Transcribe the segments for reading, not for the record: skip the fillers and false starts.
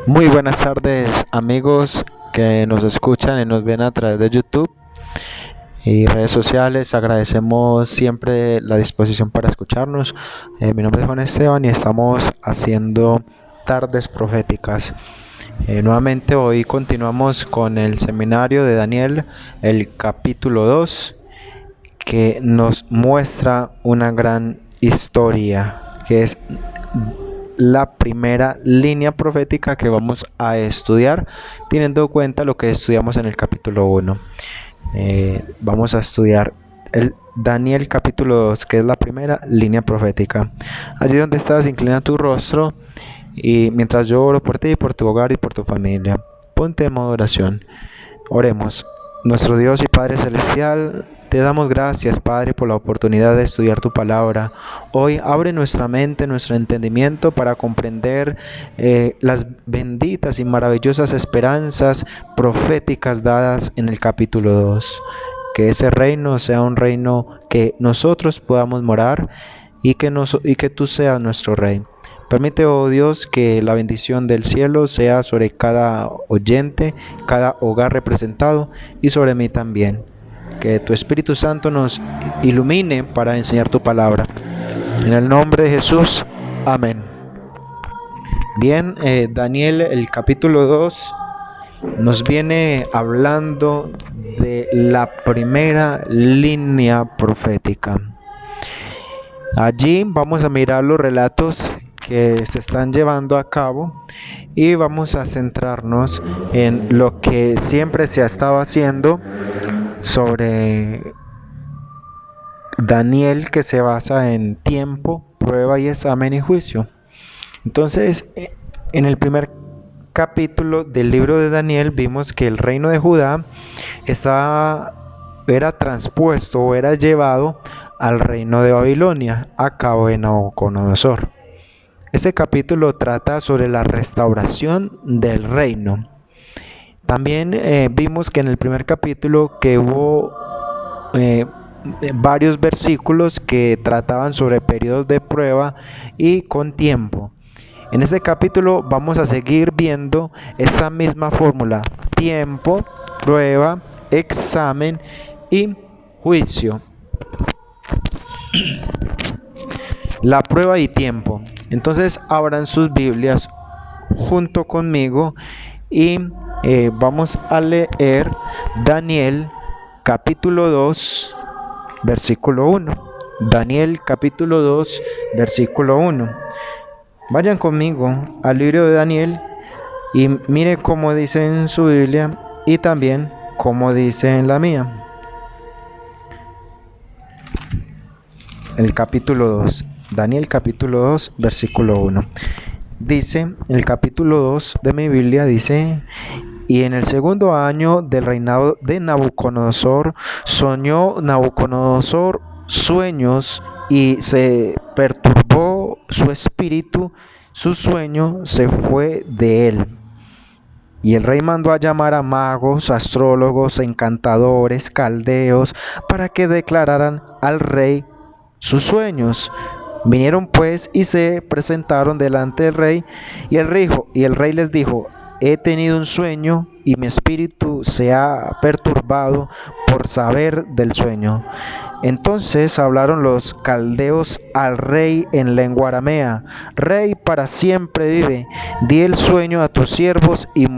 Muy buenas tardes amigos que nos escuchan y nos ven a través de YouTube y redes sociales. Agradecemos siempre la disposición para escucharnos. Mi nombre es Juan Esteban y estamos haciendo tardes proféticas. Nuevamente hoy continuamos con el seminario de Daniel, el capítulo 2, que nos muestra una gran historia, que es la primera línea profética que vamos a estudiar, teniendo en cuenta lo que estudiamos en el capítulo 1. Vamos a estudiar el Daniel capítulo 2, que es la primera línea profética. Allí donde estás, inclina tu rostro y mientras yo oro por ti, por tu hogar y por tu familia, ponte en modo oración. Oremos. Nuestro Dios y Padre Celestial, te damos gracias, Padre, por la oportunidad de estudiar tu palabra. Hoy abre nuestra mente, nuestro entendimiento para comprender las benditas y maravillosas esperanzas proféticas dadas en el capítulo 2. Que ese reino sea un reino que nosotros podamos morar y que tú seas nuestro rey. Permite, oh Dios, que la bendición del cielo sea sobre cada oyente, cada hogar representado y sobre mí también. Que tu Espíritu Santo nos ilumine para enseñar tu palabra. En el nombre de Jesús, amén. Bien, Daniel, el capítulo 2 nos viene hablando de la primera línea profética. Allí vamos a mirar los relatos que se están llevando a cabo y vamos a centrarnos en lo que siempre se ha estado haciendo sobre Daniel, que se basa en tiempo, prueba y examen y juicio. Entonces, en el primer capítulo del libro de Daniel vimos que el reino de Judá era transpuesto o era llevado al reino de Babilonia a cabo de Nabucodonosor. Ese capítulo trata sobre la restauración del reino. También vimos que en el primer capítulo que hubo varios versículos que trataban sobre periodos de prueba y con tiempo. En este capítulo vamos a seguir viendo esta misma fórmula: tiempo, prueba, examen y juicio. La prueba y tiempo. Entonces abran sus Biblias junto conmigo y vamos a leer Daniel capítulo 2 versículo 1. Daniel capítulo 2 versículo 1. Vayan conmigo al libro de Daniel y mire cómo dice en su Biblia y también cómo dice en la mía. El capítulo 2. Daniel capítulo 2 versículo 1. Dice, el capítulo 2 de mi Biblia dice: y en el segundo año del reinado de Nabucodonosor, soñó Nabucodonosor sueños y se perturbó su espíritu, su sueño se fue de él. Y el rey mandó a llamar a magos, astrólogos, encantadores, caldeos, para que declararan al rey sus sueños. Vinieron pues y se presentaron delante del rey, y el rey les dijo: he tenido un sueño y mi espíritu se ha perturbado por saber del sueño. Entonces hablaron los caldeos al rey en lengua aramea: Rey, para siempre vive, di el sueño a tus siervos y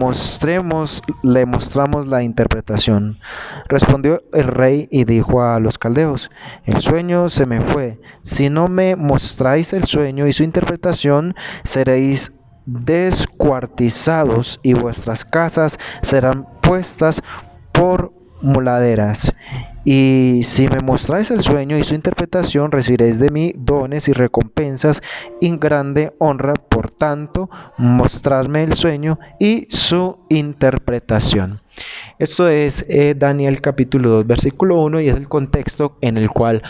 le mostramos la interpretación. Respondió el rey y dijo a los caldeos: el sueño se me fue. Si no me mostráis el sueño y su interpretación, seréis descuartizados y vuestras casas serán puestas por moladeras. Y si me mostráis el sueño y su interpretación, recibiréis de mí dones y recompensas y grande honra. Por tanto, mostradme el sueño y su interpretación. Esto es Daniel capítulo 2 versículo 1 y es el contexto en el cual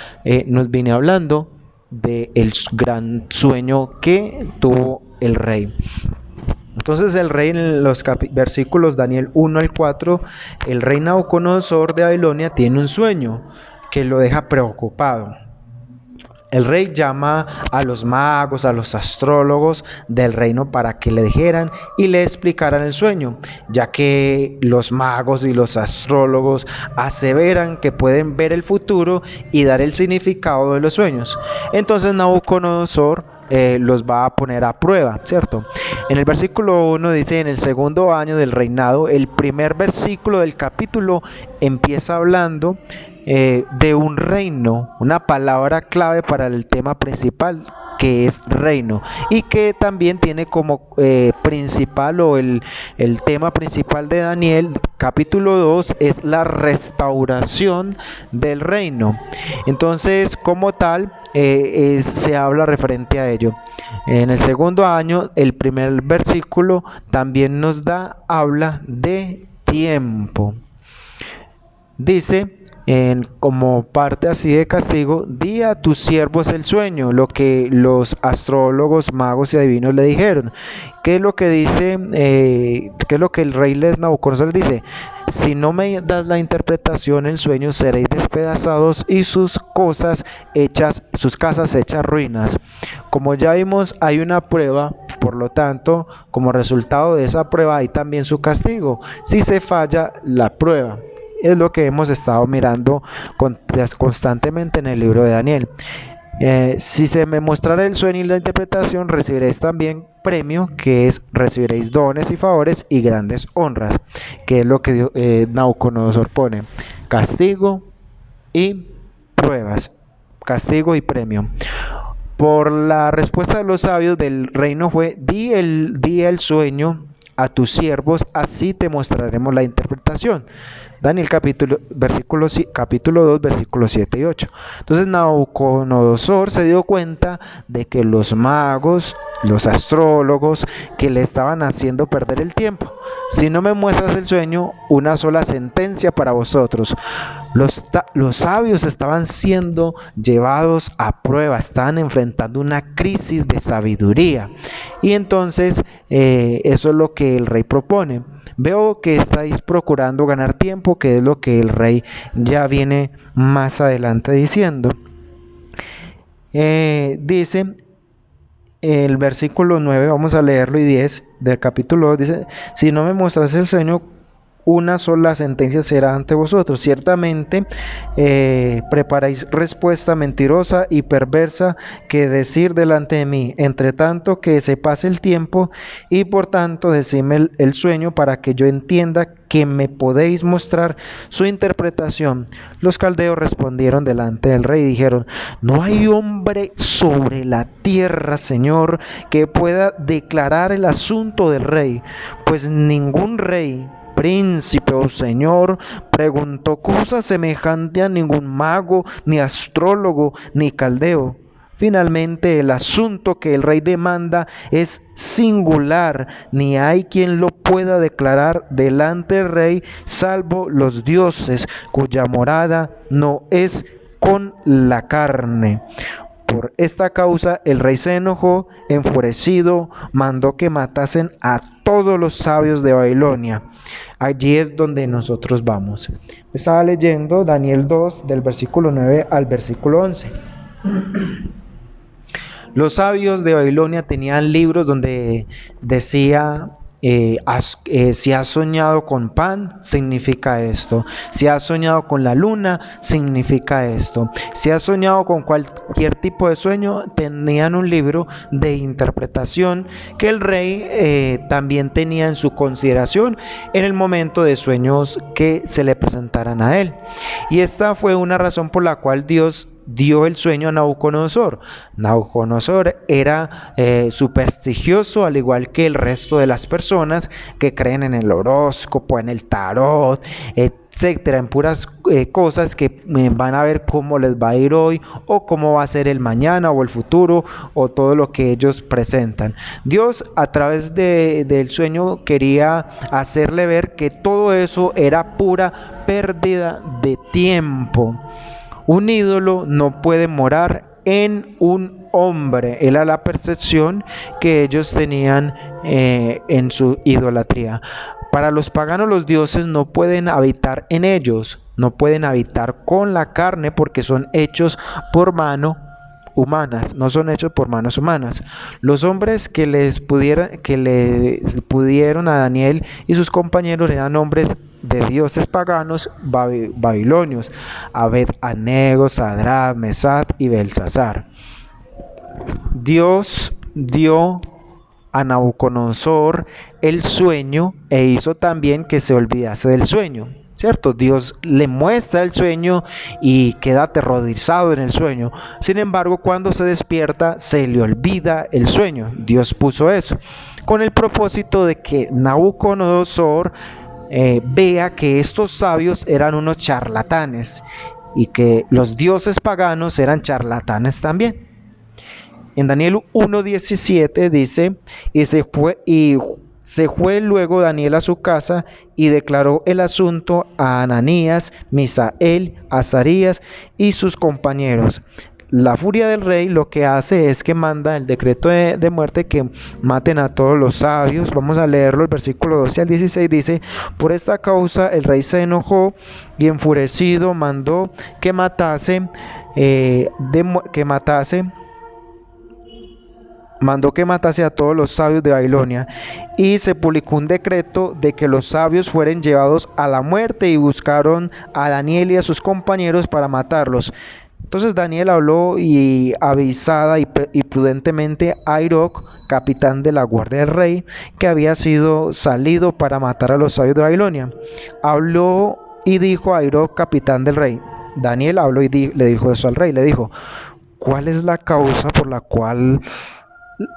nos viene hablando del gran sueño que tuvo el rey. Entonces el rey, en los versículos Daniel 1 al 4, el rey Nabucodonosor de Babilonia tiene un sueño que lo deja preocupado. El rey llama a los magos, a los astrólogos del reino para que le dijeran y le explicaran el sueño, ya que los magos y los astrólogos aseveran que pueden ver el futuro y dar el significado de los sueños. Entonces Nabucodonosor los va a poner a prueba, ¿cierto? En el versículo 1 dice: en el segundo año del reinado. El primer versículo del capítulo empieza hablando de un reino, una palabra clave para el tema principal, que es reino, y que también tiene como principal, o el tema principal de Daniel capítulo 2 es la restauración del reino. Entonces, como tal, se habla referente a ello. En el segundo año, el primer versículo también habla de tiempo. Dice, como parte así de castigo: di a tus siervos el sueño, lo que los astrólogos, magos y adivinos le dijeron. ¿Qué es lo que dice? ¿Qué es lo que el rey Nabucodonosor dice? Si no me das la interpretación del sueño, seréis despedazados y sus casas hechas ruinas. Como ya vimos, hay una prueba. Por lo tanto, como resultado de esa prueba hay también su castigo si se falla la prueba. Es lo que hemos estado mirando constantemente en el libro de Daniel. Si se me mostrara el sueño y la interpretación, recibiréis también premio, que es: recibiréis dones y favores y grandes honras, que es lo que Nabucodonosor pone: castigo y pruebas, castigo y premio. Por la respuesta de los sabios del reino fue: di el sueño a tus siervos, así te mostraremos la interpretación. Daniel capítulo 2, versículos 7 y 8. Entonces Nabucodonosor se dio cuenta de que los magos, los astrólogos, que le estaban haciendo perder el tiempo. Si no me muestras el sueño, una sola sentencia para vosotros. Los sabios estaban siendo llevados a prueba, estaban enfrentando una crisis de sabiduría. Y entonces eso es lo que el rey propone. Veo que estáis procurando ganar tiempo, que es lo que el rey ya viene más adelante diciendo. Dice el versículo 9, vamos a leerlo, y 10 del capítulo 2, dice: si no me mostras el sueño, una sola sentencia será ante vosotros. Ciertamente preparáis respuesta mentirosa y perversa que decir delante de mí. Entre tanto que se pase el tiempo, y por tanto decidme el sueño, para que yo entienda que me podéis mostrar su interpretación. Los caldeos respondieron delante del rey y dijeron: no hay hombre sobre la tierra, Señor, que pueda declarar el asunto del rey, pues ningún rey, príncipe o señor preguntó cosa semejante a ningún mago, ni astrólogo, ni caldeo. Finalmente, el asunto que el rey demanda es singular, ni hay quien lo pueda declarar delante del rey, salvo los dioses, cuya morada no es con la carne. Por esta causa el rey se enojó, enfurecido, mandó que matasen a todos los sabios de Babilonia. Allí es donde nosotros vamos. Estaba leyendo Daniel 2 del versículo 9 al versículo 11. Los sabios de Babilonia tenían libros donde decía: si has soñado con pan, significa esto. Si has soñado con la luna, significa esto. Si has soñado con cualquier tipo de sueño, tenían un libro de interpretación que el rey también tenía en su consideración en el momento de sueños que se le presentaran a él. Y esta fue una razón por la cual Dios dio el sueño a Nabucodonosor. Nabucodonosor era supersticioso, al igual que el resto de las personas que creen en el horóscopo, en el tarot, etcétera, en puras cosas que van a ver cómo les va a ir hoy, o cómo va a ser el mañana o el futuro, o todo lo que ellos presentan. Dios, a través del sueño, quería hacerle ver que todo eso era pura pérdida de tiempo. Un ídolo no puede morar en un hombre. Era la percepción que ellos tenían en su idolatría. Para los paganos, los dioses no pueden habitar en ellos, no pueden habitar con la carne, porque son hechos por mano, humanas, no son hechos por manos humanas. Los hombres que les pudieron a Daniel y sus compañeros eran hombres de dioses paganos babilonios: Abed-Anego, Sadrach, Mesach y Belsasar. Dios dio a Nabucodonosor el sueño e hizo también que se olvidase del sueño, ¿cierto? Dios le muestra el sueño y queda aterrorizado en el sueño. Sin embargo, cuando se despierta, se le olvida el sueño. Dios puso eso con el propósito de que Nabucodonosor vea que estos sabios eran unos charlatanes y que los dioses paganos eran charlatanes también. En Daniel 1:17 dice: y se fue luego Daniel a su casa y declaró el asunto a Ananías, Misael, Azarías y sus compañeros. La furia del rey lo que hace es que manda el decreto de muerte, que maten a todos los sabios. Vamos a leerlo, el versículo 12 al 16 dice: por esta causa el rey se enojó y enfurecido mandó que matase a todos los sabios de Babilonia, y se publicó un decreto de que los sabios fueran llevados a la muerte, y buscaron a Daniel y a sus compañeros para matarlos. Entonces Daniel habló y avisada y prudentemente a Aroc, capitán de la guardia del rey, que había sido salido para matar a los sabios de Babilonia. Habló y dijo a Aroc, capitán del rey. Daniel habló y le dijo eso al rey. Le dijo: ¿cuál es la causa por la cual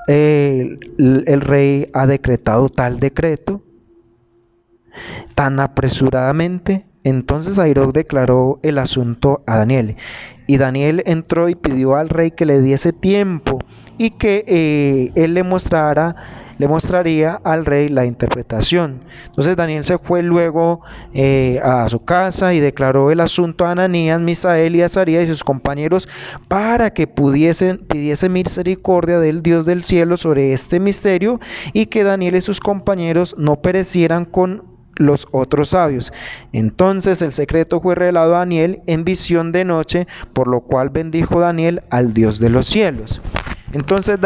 el rey ha decretado tal decreto tan apresuradamente? Entonces Aroc declaró el asunto a Daniel, y Daniel entró y pidió al rey que le diese tiempo y que él le mostraría al rey la interpretación. Entonces Daniel se fue luego a su casa y declaró el asunto a Ananías, Misael y Azarías y sus compañeros, pidiesen misericordia del Dios del cielo sobre este misterio, y que Daniel y sus compañeros no perecieran con los otros sabios. Entonces el secreto fue revelado a Daniel en visión de noche, por lo cual bendijo Daniel al Dios de los cielos. Entonces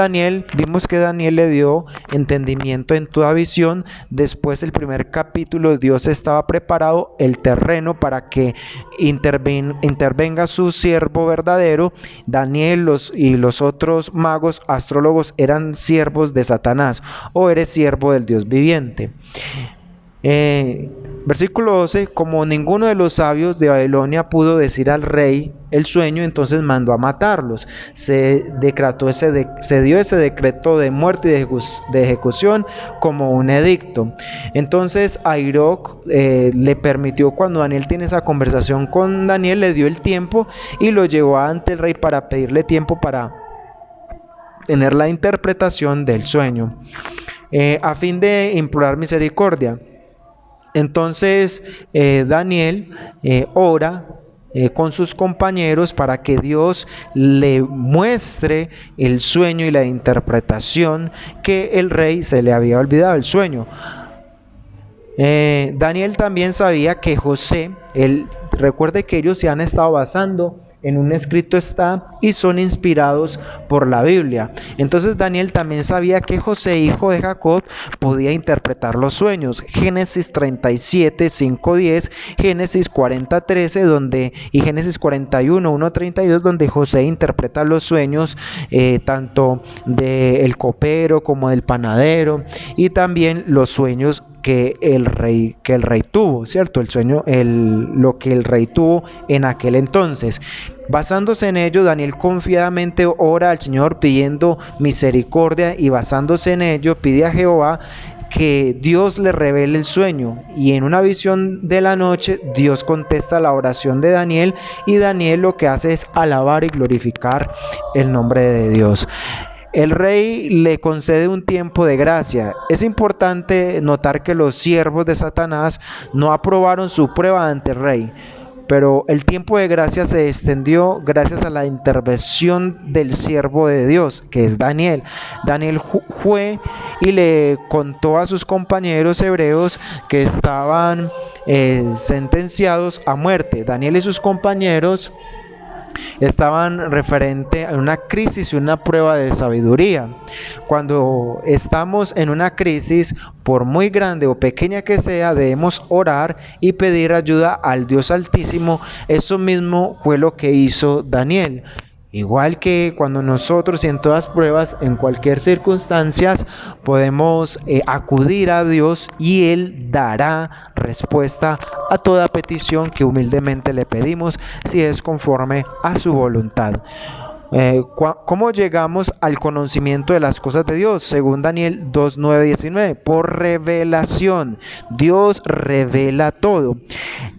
vimos que Daniel le dio entendimiento en toda visión. Después del primer capítulo, Dios estaba preparado el terreno para que intervenga su siervo verdadero. Daniel y los otros magos, astrólogos, eran siervos de Satanás, o eres siervo del Dios viviente. Versículo 12: como ninguno de los sabios de Babilonia pudo decir al rey el sueño, entonces mandó a matarlos. Se dio ese decreto de muerte y de ejecución como un edicto. Entonces Aroc le permitió, cuando Daniel tiene esa conversación con Daniel, le dio el tiempo y lo llevó ante el rey para pedirle tiempo para tener la interpretación del sueño, a fin de implorar misericordia. Entonces Daniel ora con sus compañeros para que Dios le muestre el sueño y la interpretación, que el rey se le había olvidado el sueño. Daniel también sabía que José, recuerde que ellos se han estado basando en un escrito y son inspirados por la Biblia. Entonces Daniel también sabía que José, hijo de Jacob, podía interpretar los sueños. Génesis 37, 5-10, Génesis 40:13 y Génesis 41, 1-32, donde José interpreta los sueños tanto del copero como del panadero, y también los sueños que el rey tuvo, ¿cierto? El sueño, lo que el rey tuvo en aquel entonces. Basándose en ello, Daniel confiadamente ora al Señor pidiendo misericordia, y basándose en ello pide a Jehová que Dios le revele el sueño, y en una visión de la noche Dios contesta la oración de Daniel, y Daniel lo que hace es alabar y glorificar el nombre de Dios. El rey le concede un tiempo de gracia. Es importante notar que los siervos de Satanás no aprobaron su prueba ante el rey, pero el tiempo de gracia se extendió gracias a la intervención del siervo de Dios, que es Daniel. Daniel fue y le contó a sus compañeros hebreos que estaban sentenciados a muerte. Daniel y sus compañeros estaban referente a una crisis y una prueba de sabiduría. Cuando estamos en una crisis, por muy grande o pequeña que sea, debemos orar y pedir ayuda al Dios Altísimo. Eso mismo fue lo que hizo Daniel. Igual que cuando nosotros y en todas pruebas, en cualquier circunstancia, podemos acudir a Dios y Él dará respuesta a toda petición que humildemente le pedimos, si es conforme a su voluntad. ¿Cómo llegamos al conocimiento de las cosas de Dios? Según Daniel 2, 9, 19, por revelación. Dios revela todo.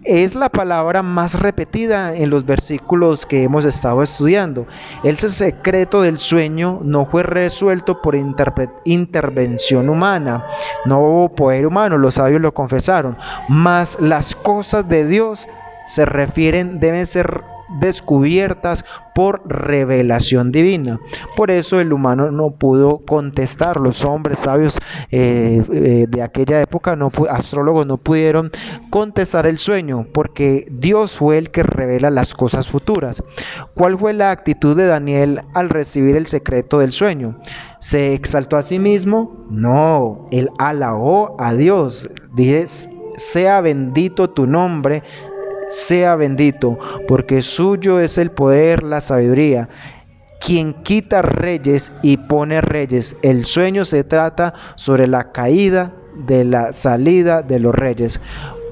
Es la palabra más repetida en los versículos que hemos estado estudiando. El secreto del sueño no fue resuelto por intervención humana, no hubo poder humano, los sabios lo confesaron, mas las cosas de Dios deben ser descubiertas por revelación divina. Por eso el humano no pudo contestar. Los hombres sabios de aquella época, astrólogos, no pudieron contestar el sueño, porque Dios fue el que revela las cosas futuras. ¿Cuál fue la actitud de Daniel al recibir el secreto del sueño? ¿Se exaltó a sí mismo? No, él alabó a Dios. Dije: sea bendito tu nombre, sea bendito, porque suyo es el poder, la sabiduría. Quien quita reyes y pone reyes. El sueño se trata sobre la caída de la salida de los reyes.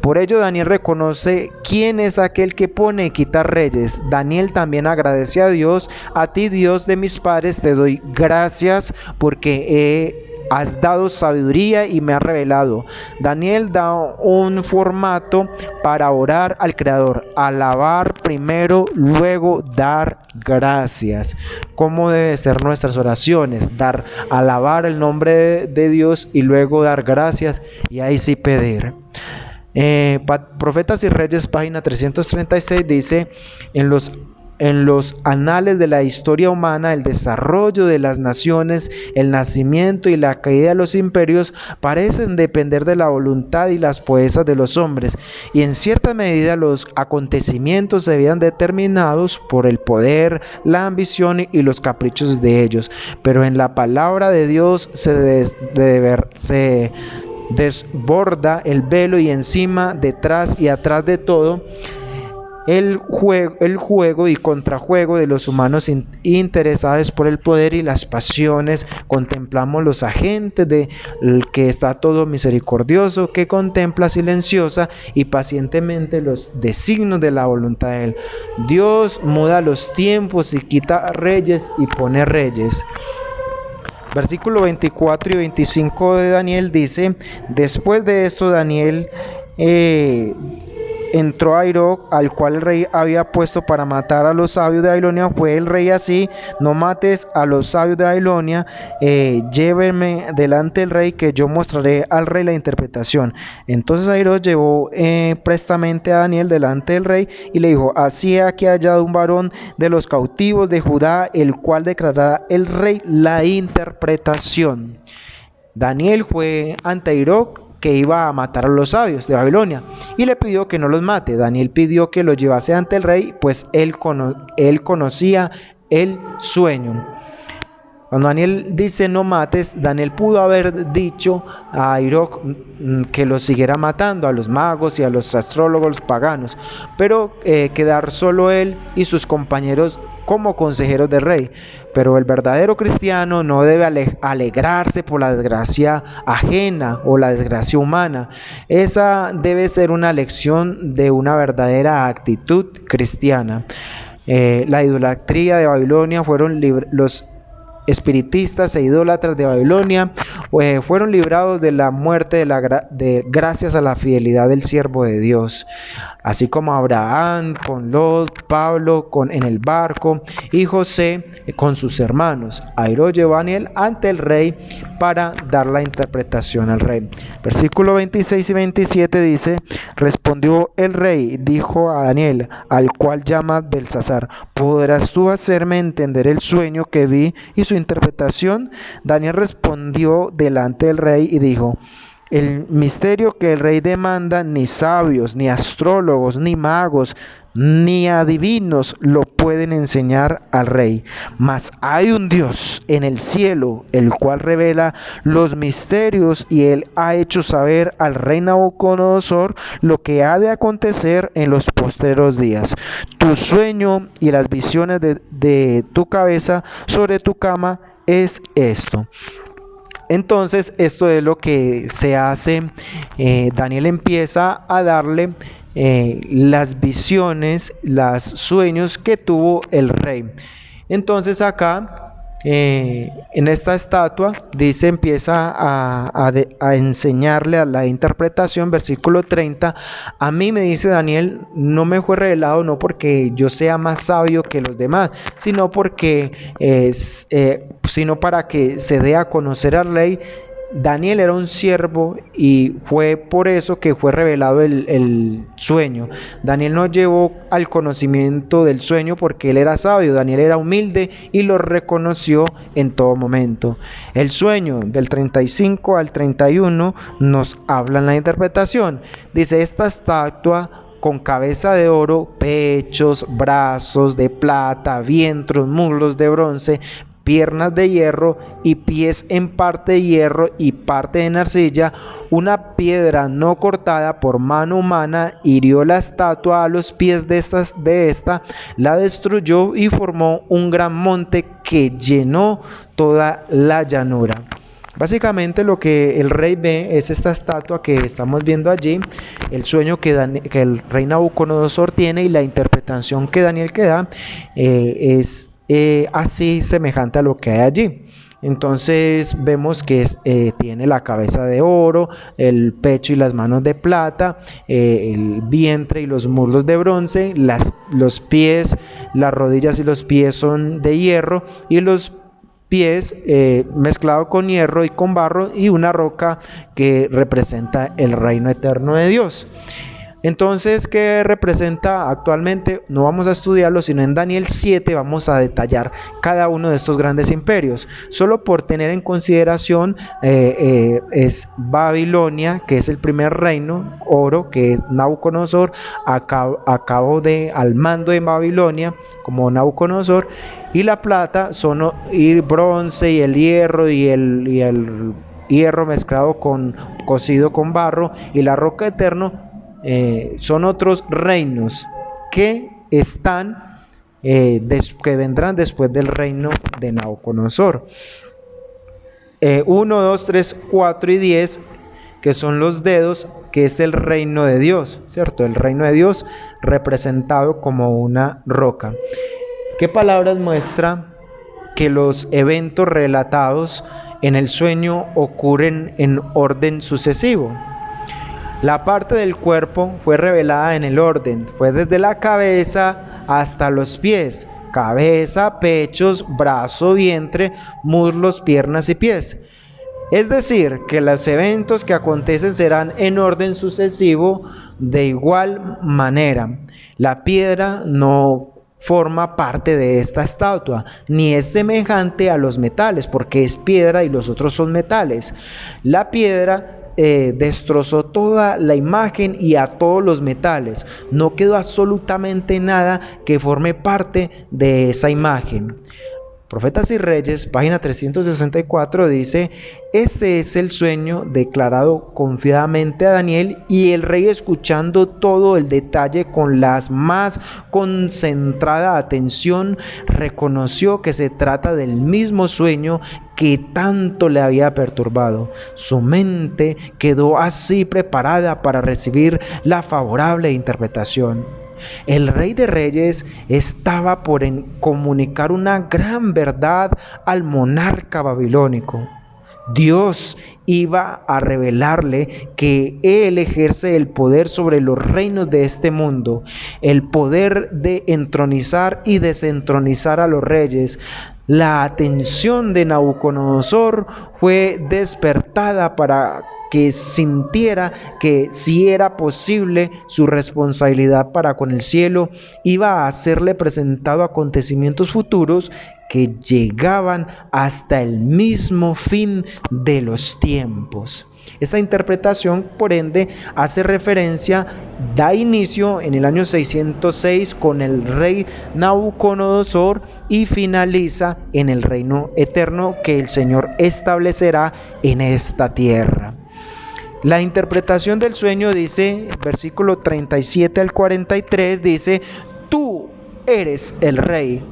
Por ello Daniel reconoce quién es aquel que pone y quita reyes. Daniel también agradece a Dios: a ti, Dios de mis padres, te doy gracias porque has dado sabiduría y me has revelado. Daniel da un formato para orar al Creador: alabar primero, luego dar gracias. ¿Cómo deben ser nuestras oraciones? Alabar el nombre de Dios y luego dar gracias, y ahí sí pedir. Profetas y Reyes, página 336, dice: en los anales de la historia humana, el desarrollo de las naciones, el nacimiento y la caída de los imperios parecen depender de la voluntad y las proezas de los hombres, y en cierta medida los acontecimientos se veían determinados por el poder, la ambición y los caprichos de ellos. Pero en la palabra de Dios se desborda el velo, y encima, detrás y atrás de todo el juego y contrajuego de los humanos interesados por el poder y las pasiones, contemplamos los agentes del que está todo misericordioso, que contempla silenciosa y pacientemente los designios de la voluntad de Él. Dios muda los tiempos y quita reyes y pone reyes. Versículo 24 y 25 de Daniel dice: después de esto Daniel entró a Aroc, al cual el rey había puesto para matar a los sabios de Babilonia. Fue el rey así: no mates a los sabios de Babilonia, llévenme delante del rey, que yo mostraré al rey la interpretación. Entonces Aroc llevó prestamente a Daniel delante del rey y le dijo: así ha que hallado un varón de los cautivos de Judá, el cual declarará el rey la interpretación. Daniel fue ante Aroc, que iba a matar a los sabios de Babilonia, y le pidió que no los mate. Daniel pidió que los llevase ante el rey, pues él conocía el sueño. Cuando Daniel dice no mates, Daniel pudo haber dicho a Aroc que los siguiera matando, a los magos y a los astrólogos paganos, pero quedar solo él y sus compañeros como consejeros del rey. Pero el verdadero cristiano no debe alegrarse por la desgracia ajena o la desgracia humana. Esa debe ser una lección de una verdadera actitud cristiana. La idolatría de Babilonia los espiritistas e idólatras de Babilonia fueron librados de la muerte gracias a la fidelidad del siervo de Dios, así como Abraham con Lot, Pablo en el barco y José con sus hermanos. Aroc llevó a Daniel ante el rey para dar la interpretación al rey. Versículo 26 y 27 dice: respondió el rey, dijo a Daniel, al cual llama Belsasar: ¿podrás tú hacerme entender el sueño que vi y su interpretación? Daniel respondió delante del rey y dijo: El misterio que el rey demanda, ni sabios, ni astrólogos, ni magos, ni adivinos lo pueden enseñar al rey. Mas hay un Dios en el cielo, el cual revela los misterios, y él ha hecho saber al rey Nabucodonosor lo que ha de acontecer en los postreros días. Tu sueño y las visiones de tu cabeza sobre tu cama es esto. Entonces, esto es lo que se hace. Daniel empieza a darle las visiones, los sueños que tuvo el rey. Entonces acá, en esta estatua, dice, empieza a enseñarle a la interpretación, versículo 30. A mí, me dice Daniel, no me fue revelado, no porque yo sea más sabio que los demás, sino porque sino para que se dé a conocer al rey. Daniel era un siervo y fue por eso que fue revelado el sueño. Daniel no llevó al conocimiento del sueño porque él era sabio. Daniel era humilde y lo reconoció en todo momento. El sueño del 35 al 31 nos habla en la interpretación. Dice: esta estatua con cabeza de oro, pechos, brazos de plata, vientres, muslos de bronce, piernas de hierro y pies en parte de hierro y parte de arcilla, una piedra no cortada por mano humana hirió la estatua a los pies de esta, la destruyó y formó un gran monte que llenó toda la llanura. Básicamente lo que el rey ve es esta estatua que estamos viendo allí, el sueño que el rey Nabucodonosor tiene, y la interpretación que Daniel que da es así semejante a lo que hay allí. Entonces vemos que tiene la cabeza de oro, el pecho y las manos de plata, el vientre y los muslos de bronce, los pies, las rodillas y los pies son de hierro, y los pies mezclado con hierro y con barro, y una roca que representa el reino eterno de Dios. Entonces, ¿qué representa actualmente? No vamos a estudiarlo, sino en Daniel 7 vamos a detallar cada uno de estos grandes imperios. Solo por tener en consideración, es Babilonia, que es el primer reino, oro, que Nabucodonosor acabó al mando de Babilonia, como Nabucodonosor, y la plata son el bronce y el hierro y el hierro mezclado cocido con barro, y la roca eterno son otros reinos que están que vendrán después del reino de Nabucodonosor. 1, 2, 3, 4 y 10, que son los dedos, que es el reino de Dios, ¿cierto? El reino de Dios representado como una roca. ¿Qué palabras muestra que los eventos relatados en el sueño ocurren en orden sucesivo? La parte del cuerpo fue revelada en el orden, fue desde la cabeza hasta los pies: cabeza, pechos, brazo, vientre, muslos, piernas y pies. Es decir, que los eventos que acontecen serán en orden sucesivo. De igual manera, la piedra no forma parte de esta estatua, ni es semejante a los metales, porque es piedra y los otros son metales. La piedra destrozó toda la imagen y a todos los metales. No quedó absolutamente nada que forme parte de esa imagen. Profetas y Reyes, página 364, dice: este es el sueño declarado confiadamente a Daniel, y el rey, escuchando todo el detalle con la más concentrada atención, reconoció que se trata del mismo sueño que tanto le había perturbado. Su mente quedó así preparada para recibir la favorable interpretación. El Rey de Reyes estaba por comunicar una gran verdad al monarca babilónico. Dios iba a revelarle que Él ejerce el poder sobre los reinos de este mundo, el poder de entronizar y desentronizar a los reyes. La atención de Nabucodonosor fue despertada para que sintiera que si era posible su responsabilidad para con el cielo, iba a serle presentado acontecimientos futuros que llegaban hasta el mismo fin de los tiempos. Esta interpretación, por ende, hace referencia, da inicio en el año 606 con el rey Nabucodonosor y finaliza en el reino eterno que el Señor establecerá en esta tierra. La interpretación del sueño dice, versículo 37 al 43, dice: tú eres el rey,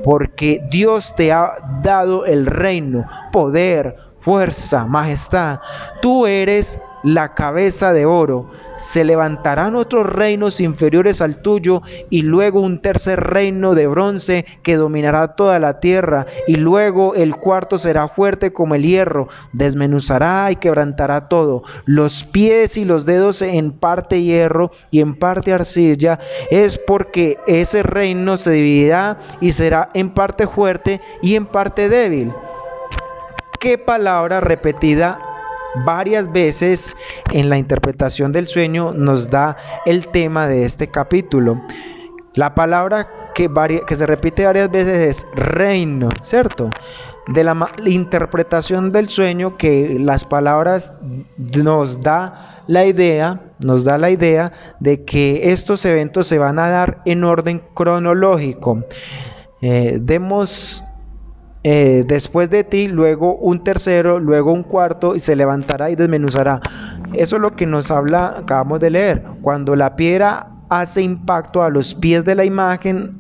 porque Dios te ha dado el reino, poder, fuerza, majestad. Tú eres la cabeza de oro. Se levantarán otros reinos inferiores al tuyo, y luego un tercer reino de bronce que dominará toda la tierra, y luego el cuarto será fuerte como el hierro, desmenuzará y quebrantará todo, los pies y los dedos en parte hierro y en parte arcilla. Es porque ese reino se dividirá y será en parte fuerte y en parte débil. ¿Qué palabra repetida varias veces en la interpretación del sueño nos da el tema de este capítulo? La palabra que se repite varias veces es reino, ¿cierto? De la interpretación del sueño, que las palabras nos da la idea de que estos eventos se van a dar en orden cronológico. Después de ti, luego un tercero, luego un cuarto, y se levantará y desmenuzará. Eso es lo que nos habla, acabamos de leer, cuando la piedra hace impacto a los pies de la imagen,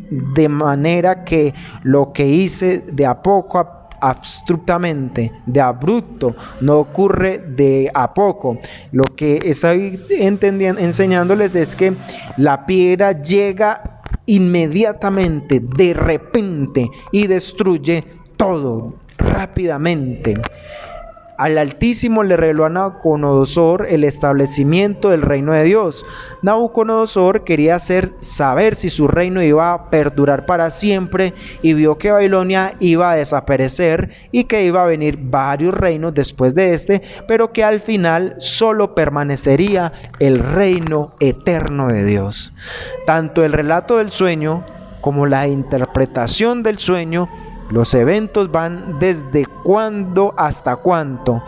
de manera que lo que hice de a poco, abruptamente, de abrupto, no ocurre de a poco. Lo que estoy enseñándoles es que la piedra llega inmediatamente, de repente, y destruye todo rápidamente. Al Altísimo le reveló a Nabucodonosor el establecimiento del reino de Dios. Nabucodonosor quería saber si su reino iba a perdurar para siempre, y vio que Babilonia iba a desaparecer y que iba a venir varios reinos después de este, pero que al final solo permanecería el reino eterno de Dios. Tanto el relato del sueño como la interpretación del sueño, los eventos van desde cuándo hasta cuánto.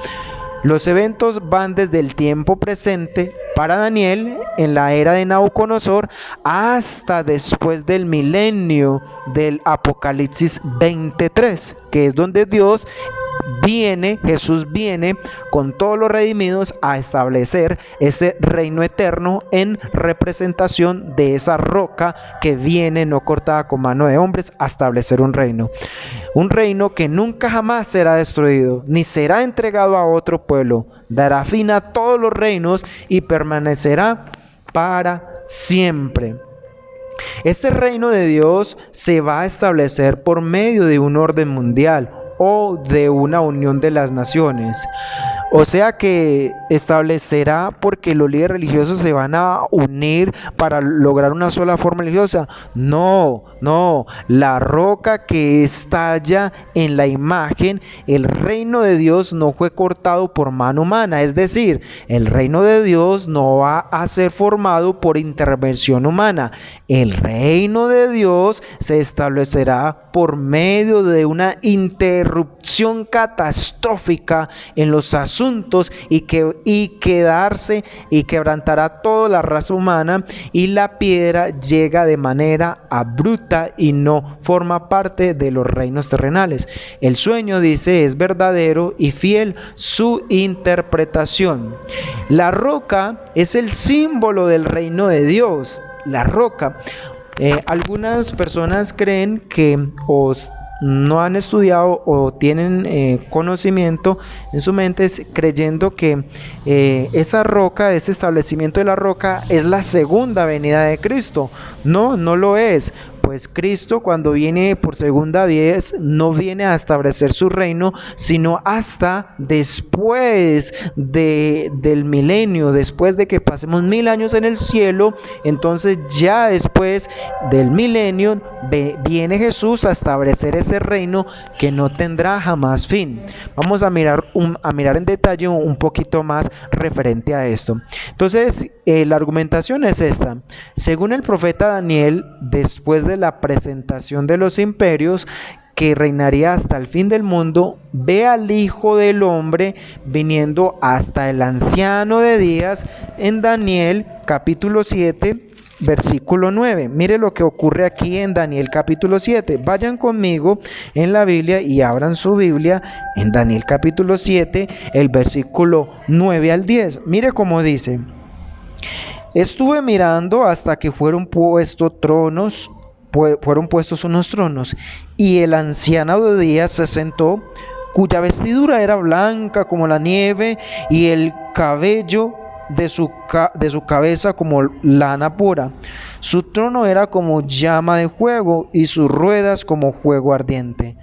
Los eventos van desde el tiempo presente para Daniel en la era de Nabucodonosor hasta después del milenio del Apocalipsis 23, que es donde Jesús viene con todos los redimidos a establecer ese reino eterno en representación de esa roca que viene no cortada con mano de hombres a establecer un reino que nunca jamás será destruido ni será entregado a otro pueblo. Dará fin a todos los reinos y permanecerá para siempre. Este reino de Dios se va a establecer por medio de un orden mundial o de una unión de las naciones. O sea que establecerá porque los líderes religiosos se van a unir para lograr una sola forma religiosa. No, la roca que estalla en la imagen, el reino de Dios no fue cortado por mano humana. Es decir, el reino de Dios no va a ser formado por intervención humana. El reino de Dios se establecerá por medio de una interrupción catastrófica en los asuntos y quedarse y quebrantará toda la raza humana, y la piedra llega de manera abrupta y no forma parte de los reinos terrenales. El sueño, dice, es verdadero y fiel su interpretación. La roca es el símbolo del reino de Dios. La roca. Algunas personas creen que no han estudiado o tienen conocimiento en su mente creyendo que esa roca, ese establecimiento de la roca, es la segunda venida de Cristo. No lo es. pues Cristo cuando viene por segunda vez no viene a establecer su reino, sino hasta después del milenio, después de que pasemos 1000 años en el cielo. Entonces ya después del milenio viene Jesús a establecer ese reino que no tendrá jamás fin. Vamos a mirar en detalle un poquito más referente a esto. Entonces la argumentación es esta: según el profeta Daniel, después de la presentación de los imperios que reinaría hasta el fin del mundo, ve al Hijo del Hombre viniendo hasta el anciano de días en Daniel capítulo 7, versículo 9. Mire lo que ocurre aquí en Daniel capítulo 7. Vayan conmigo en la Biblia y abran su Biblia en Daniel capítulo 7, el versículo 9 al 10. Mire cómo dice: estuve mirando hasta que fueron puestos unos tronos, y el anciano de días se sentó, cuya vestidura era blanca como la nieve, y el cabello de su cabeza como lana pura. Su trono era como llama de fuego, y sus ruedas como fuego ardiente.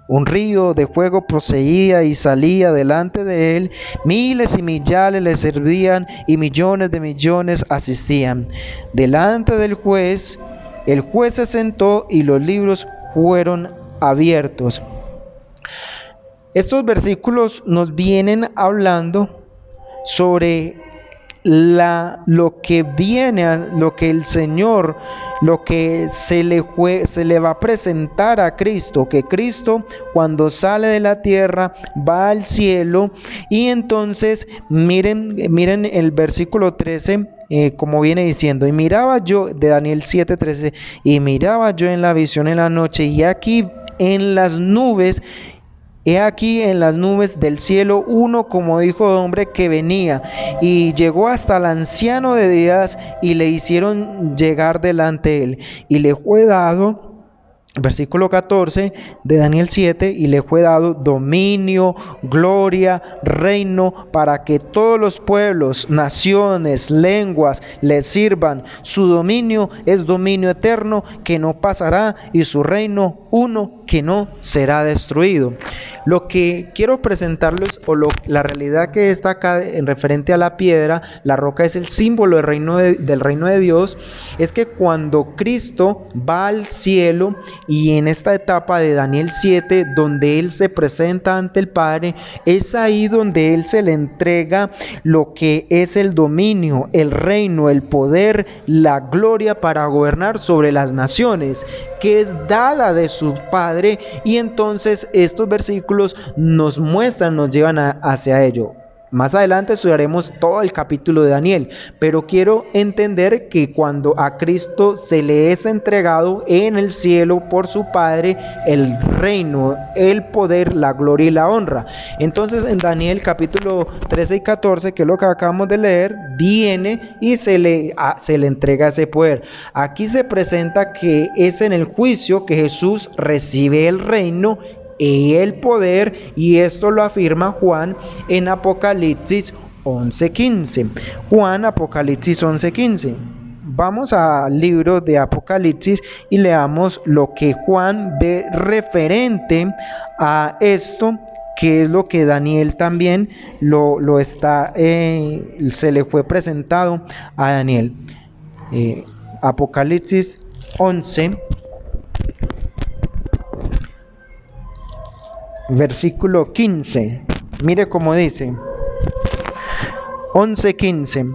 Un río de fuego procedía y salía delante de él. Miles y millares le servían, y millones de millones asistían. Delante del juez, el juez se sentó y los libros fueron abiertos. Estos versículos nos vienen hablando sobre lo que viene, lo que el Señor, lo que se le va a presentar a Cristo, que Cristo cuando sale de la tierra va al cielo. Y entonces miren el versículo 13, como viene diciendo: y miraba yo, de Daniel 7:13, y miraba yo en la visión en la noche, y aquí en las nubes, he aquí en las nubes del cielo uno como hijo de hombre que venía, y llegó hasta el anciano de días, y le hicieron llegar delante de él, y le fue dado, versículo 14 de Daniel 7, y le fue dado dominio, gloria, reino, para que todos los pueblos, naciones, lenguas le sirvan. Su dominio es dominio eterno que no pasará, y su reino uno que no será destruido. Lo que quiero presentarles, la realidad que está acá en referente a la piedra, la roca es el símbolo del reino de Dios, es que cuando Cristo va al cielo, y en esta etapa de Daniel 7, donde Él se presenta ante el Padre, es ahí donde Él se le entrega lo que es el dominio, el reino, el poder, la gloria para gobernar sobre las naciones, que es dada de su Padre. Y entonces estos versículos nos muestran, nos llevan hacia ello. Más adelante estudiaremos todo el capítulo de Daniel, pero quiero entender que cuando a Cristo se le es entregado en el cielo por su Padre el reino, el poder, la gloria y la honra. Entonces en Daniel capítulo 13 y 14, que es lo que acabamos de leer, viene y se le entrega ese poder. Aquí se presenta que es en el juicio que Jesús recibe el reino y el poder, y esto lo afirma Juan en Apocalipsis 11:15. Juan, Apocalipsis 11:15. Vamos al libro de Apocalipsis y leamos lo que Juan ve referente a esto, que es lo que Daniel también se le fue presentado a Daniel. Apocalipsis 11, versículo 15. Mire cómo dice: 11:15.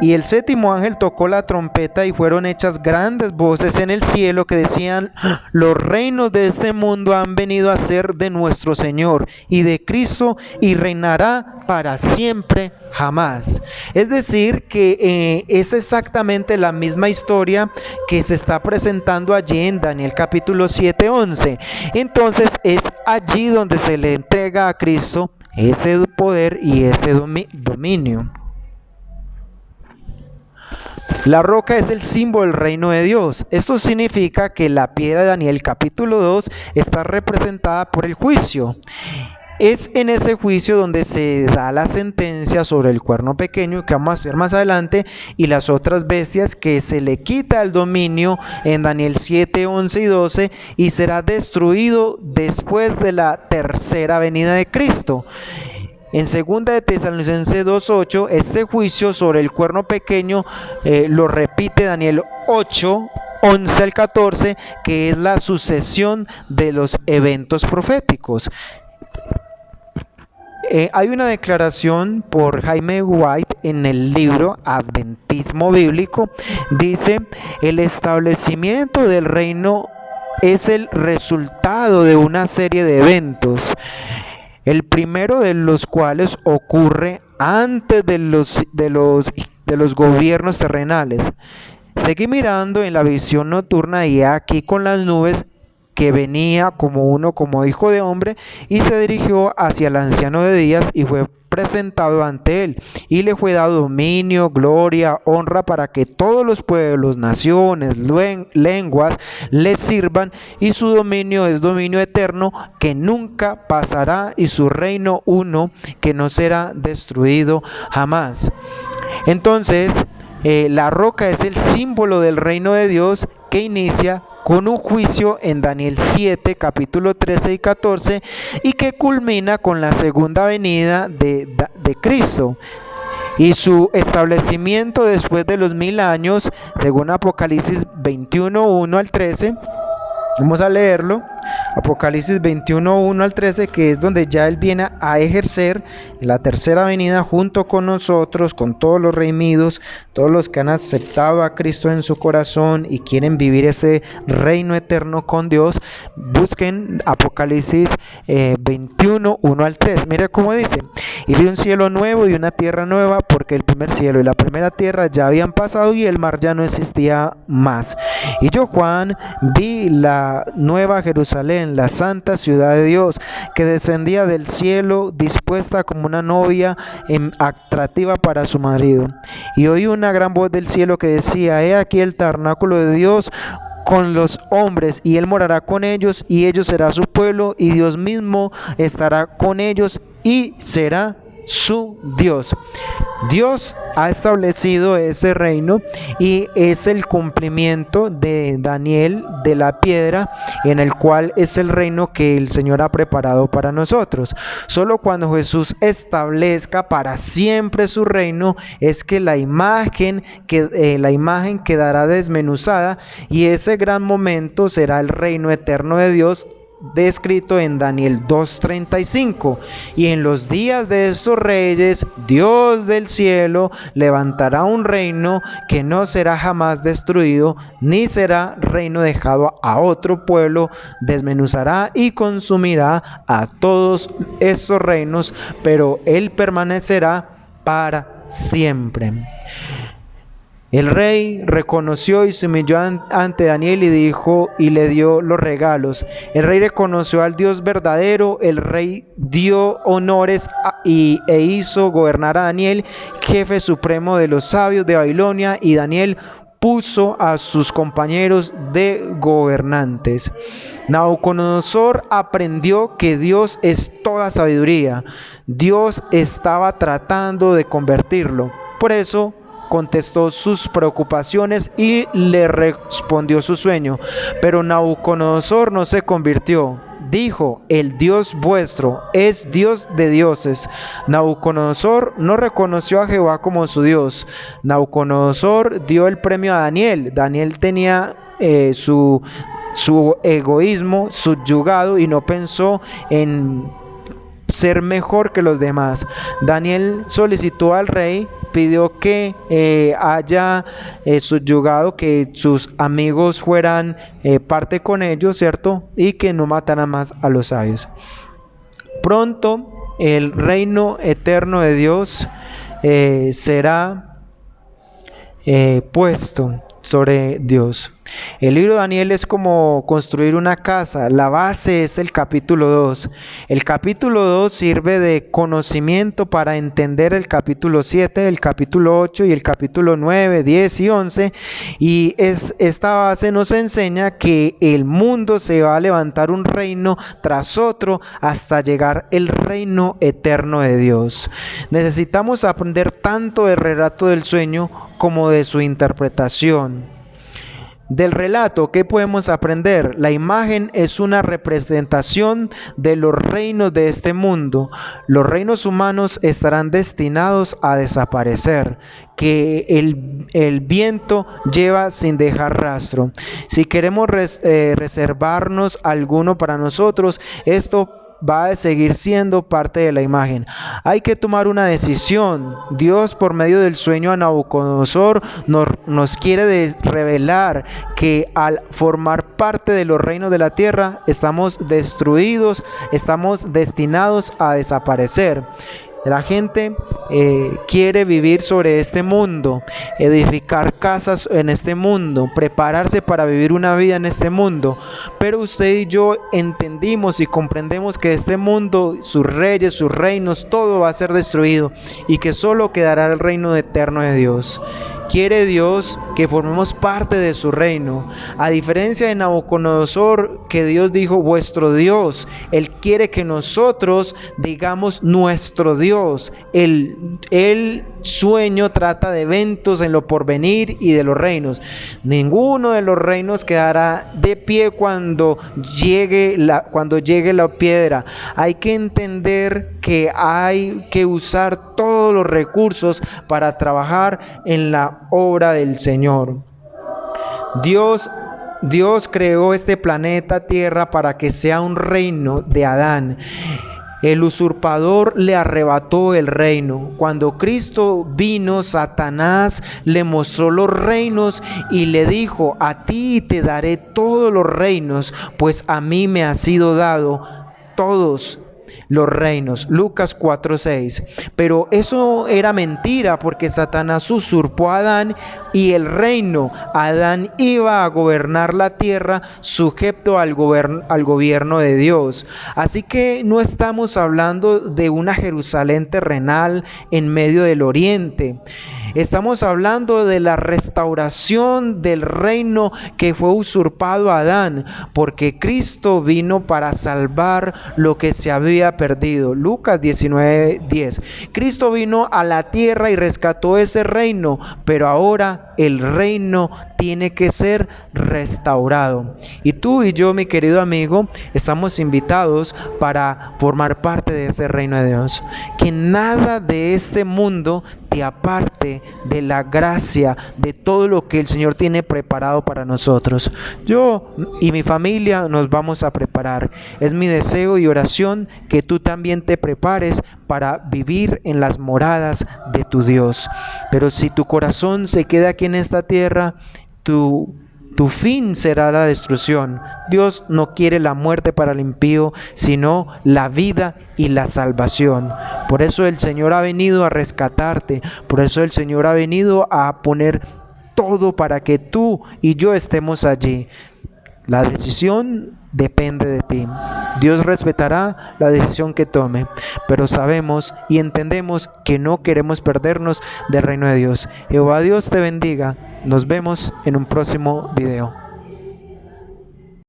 Y el séptimo ángel tocó la trompeta, y fueron hechas grandes voces en el cielo que decían: los reinos de este mundo han venido a ser de nuestro Señor y de Cristo, y reinará para siempre jamás. Es decir, que es exactamente la misma historia que se está presentando allí en Daniel capítulo 7:11. Entonces es allí donde se le entrega a Cristo ese poder y ese dominio. La roca es el símbolo del reino de Dios. Esto significa que la piedra de Daniel capítulo 2 está representada por el juicio. Es en ese juicio donde se da la sentencia sobre el cuerno pequeño, que vamos a ver más adelante, y las otras bestias, que se le quita el dominio en Daniel 7, 11 y 12, y será destruido después de la tercera venida de Cristo. En 2 de Tesalonicenses 2:8, este juicio sobre el cuerno pequeño lo repite Daniel 8, 11 al 14, que es la sucesión de los eventos proféticos. Hay una declaración por Jaime White en el libro Adventismo Bíblico. Dice: el establecimiento del reino es el resultado de una serie de eventos, el primero de los cuales ocurre antes de los gobiernos terrenales. Seguí mirando en la visión nocturna, y aquí con las nubes, que venía como hijo de hombre, y se dirigió hacia el anciano de días, y fue presentado ante él, y le fue dado dominio, gloria, honra, para que todos los pueblos, naciones, lenguas le sirvan, y su dominio es dominio eterno que nunca pasará, y su reino uno que no será destruido jamás. Entonces, la roca es el símbolo del reino de Dios, que inicia con un juicio en Daniel 7, capítulo 13 y 14, y que culmina con la segunda venida de Cristo y su establecimiento después de los 1000 años, según Apocalipsis 21, 1 al 13. Vamos a leerlo. Apocalipsis 21, 1 al 13, que es donde ya Él viene a ejercer la tercera venida junto con nosotros, con todos los redimidos, todos los que han aceptado a Cristo en su corazón y quieren vivir ese reino eterno con Dios. Busquen Apocalipsis 21, 1 al 3. Mire cómo dice: y vi un cielo nuevo y una tierra nueva, porque el primer cielo y la primera tierra ya habían pasado, y el mar ya no existía más. Y yo, Juan, vi la nueva Jerusalén, la santa ciudad de Dios, que descendía del cielo, dispuesta como una novia atractiva para su marido. Y oí una gran voz del cielo que decía: he aquí el tabernáculo de Dios con los hombres, y Él morará con ellos, y ellos será su pueblo, y Dios mismo estará con ellos, y será su Dios. Dios ha establecido ese reino, y es el cumplimiento de Daniel de la piedra, en el cual es el reino que el Señor ha preparado para nosotros. Solo cuando Jesús establezca para siempre su reino es que la imagen quedará desmenuzada, y ese gran momento será el reino eterno de Dios, descrito en Daniel 2:35. Y en los días de estos reyes, Dios del cielo levantará un reino que no será jamás destruido, ni será reino dejado a otro pueblo. Desmenuzará y consumirá a todos estos reinos, pero Él permanecerá para siempre. El rey reconoció y se humilló ante Daniel, y dijo, y le dio los regalos. El rey reconoció al Dios verdadero. El rey dio honores e hizo gobernar a Daniel, jefe supremo de los sabios de Babilonia, y Daniel puso a sus compañeros de gobernantes. Nabucodonosor aprendió que Dios es toda sabiduría. Dios estaba tratando de convertirlo. Por eso contestó sus preocupaciones y le respondió su sueño. Pero Nabucodonosor no se convirtió. Dijo: el Dios vuestro es Dios de dioses. Nabucodonosor no reconoció a Jehová como su Dios. Nabucodonosor dio el premio a Daniel. Daniel tenía su egoísmo subyugado, y no pensó en ser mejor que los demás. Daniel solicitó al rey, pidió que haya subyugado, que sus amigos fueran parte con ellos, ¿cierto? Y que no mataran más a los sabios. Pronto el reino eterno de Dios será puesto sobre Dios. El libro de Daniel es como construir una casa. La base es el capítulo 2. El capítulo 2 sirve de conocimiento para entender el capítulo 7, el capítulo 8 y el capítulo 9, 10 y 11. Y esta base nos enseña que el mundo se va a levantar un reino tras otro hasta llegar el reino eterno de Dios. Necesitamos aprender tanto del relato del sueño como de su interpretación. Del relato, ¿qué podemos aprender? La imagen es una representación de los reinos de este mundo. Los reinos humanos estarán destinados a desaparecer, que el viento lleva sin dejar rastro. Si queremos reservarnos alguno para nosotros, esto va a seguir siendo parte de la imagen. Hay que tomar una decisión. Dios, por medio del sueño a Nabucodonosor, nos quiere revelar que al formar parte de los reinos de la tierra, estamos destruidos, estamos destinados a desaparecer. La gente quiere vivir sobre este mundo, edificar casas en este mundo, prepararse para vivir una vida en este mundo. Pero usted y yo entendimos y comprendemos que este mundo, sus reyes, sus reinos, todo va a ser destruido y que solo quedará el reino eterno de Dios. Quiere Dios que formemos parte de su reino. A diferencia de Nabucodonosor, que Dios dijo vuestro Dios, Él quiere que nosotros digamos nuestro Dios. El sueño trata de eventos en lo porvenir y de los reinos. Ninguno de los reinos quedará de pie cuando llegue la piedra. Hay que entender que hay que usar todos los recursos para trabajar en la obra del Señor. Dios creó este planeta Tierra para que sea un reino de Adán. El usurpador le arrebató el reino. Cuando Cristo vino, Satanás le mostró los reinos y le dijo: a ti te daré todos los reinos, pues a mí me ha sido dado todos los reinos. Lucas 4:6. Pero eso era mentira, porque Satanás usurpó a Adán y el reino. Adán iba a gobernar la tierra sujeto al gobierno de Dios. Así que no estamos hablando de una Jerusalén terrenal en medio del oriente. Estamos hablando de la restauración del reino que fue usurpado a Adán, porque Cristo vino para salvar lo que se había perdido. Lucas 19:10. Cristo vino a la tierra y rescató ese reino, pero ahora el reino tiene que ser restaurado. Y tú y yo, mi querido amigo, estamos invitados para formar parte de ese reino de Dios. Que nada de este mundo te aparte de la gracia, de todo lo que el Señor tiene preparado para nosotros. Yo y mi familia nos vamos a preparar. Es mi deseo y oración que tú también te prepares para vivir en las moradas de tu Dios. Pero si tu corazón se queda aquí en esta tierra, tu fin será la destrucción. Dios no quiere la muerte para el impío, sino la vida y la salvación. Por eso el Señor ha venido a rescatarte. Por eso el Señor ha venido a poner todo para que tú y yo estemos allí. La decisión depende de ti. Dios respetará la decisión que tome, pero sabemos y entendemos que no queremos perdernos del reino de Dios. Jehová Dios te bendiga. Nos vemos en un próximo video.